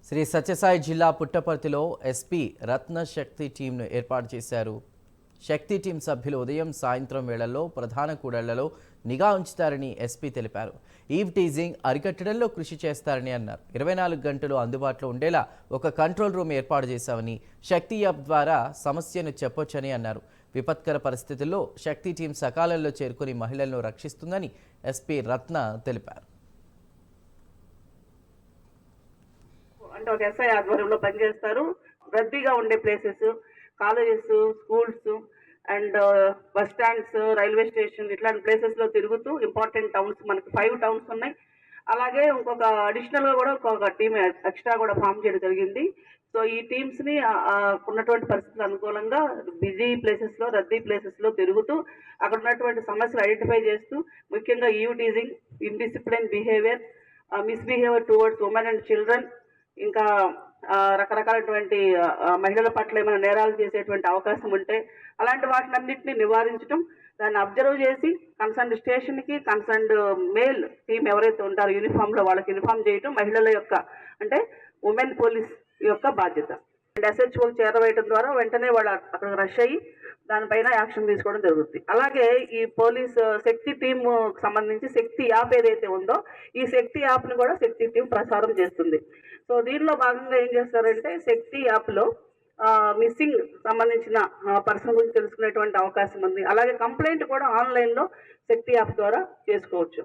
శ్రీ సత్యసాయి జిల్లా పుట్టపర్తిలో ఎస్పీ రత్న శక్తి టీంను ఏర్పాటు చేశారు. శక్తి టీం సభ్యులు ఉదయం సాయంత్రం వేళల్లో ప్రధాన కూడళ్లలో నిఘా ఉంచుతారని ఎస్పీ తెలిపారు. ఈవ్ టీజింగ్ అరికట్టడంలో కృషి చేస్తారని అన్నారు. 24 గంటలు అందుబాటులో ఉండేలా ఒక కంట్రోల్ రూమ్ ఏర్పాటు చేశామని, శక్తి యాప్ ద్వారా సమస్యను చెప్పొచ్చని అన్నారు. విపత్కర పరిస్థితుల్లో శక్తి టీం సకాలంలో చేరుకుని మహిళలను రక్షిస్తుందని ఎస్పీ రత్న తెలిపారు. అంటే ఒక ఎస్ఐ ఆధ్వర్యంలో పనిచేస్తారు. రద్దీగా ఉండే places, colleges, schools and bus stands, railway station ఇట్లాంటి ప్లేసెస్లో తిరుగుతూ ఇంపార్టెంట్ టౌన్స్, మనకి 5 టౌన్స్ ఉన్నాయి. అలాగే ఇంకొక అడిషనల్గా కూడా ఇంకొక టీమ్ ఎక్స్ట్రా కూడా ఫామ్ చేయడం జరిగింది. సో ఈ టీమ్స్ని ఉన్నటువంటి పరిస్థితులు అనుకూలంగా బిజీ ప్లేసెస్లో, రద్దీ ప్లేసెస్లో తిరుగుతూ అక్కడ ఉన్నటువంటి సమస్యలు ఐడెంటిఫై చేస్తూ, ముఖ్యంగా eve teasing, indiscipline behaviour, misbehaviour towards women and children, ఇంకా రకరకాలటువంటి మహిళల పట్ల ఏమైనా నేరాలు చేసేటువంటి అవకాశం ఉంటే అలాంటి వాటినన్నింటినీ నివారించడం, దాన్ని అబ్జర్వ్ చేసి కన్సర్న్ స్టేషన్కి కన్సర్న్ మేల్ టీం ఎవరైతే ఉంటారో యూనిఫామ్లో వాళ్ళకి ఇన్ఫామ్ చేయడం మహిళల యొక్క, అంటే ఉమెన్ పోలీస్ యొక్క బాధ్యత. అండ్ ఎస్హెచ్ఓకి చేరవేయడం ద్వారా వెంటనే వాళ్ళు అక్కడికి రష్ అయ్యి దానిపైన యాక్షన్ తీసుకోవడం జరుగుతుంది. అలాగే ఈ పోలీస్ శక్తి టీమ్ సంబంధించి శక్తి యాప్ ఏదైతే ఉందో ఈ శక్తి యాప్ని కూడా శక్తి టీం ప్రచారం చేస్తుంది. సో దీనిలో భాగంగా ఏం చేస్తారంటే శక్తి యాప్లో మిస్సింగ్ సంబంధించిన పర్సన్ గురించి తెలుసుకునేటువంటి అవకాశం ఉంది. అలాగే కంప్లైంట్ కూడా ఆన్లైన్లో శక్తి యాప్ ద్వారా చేసుకోవచ్చు.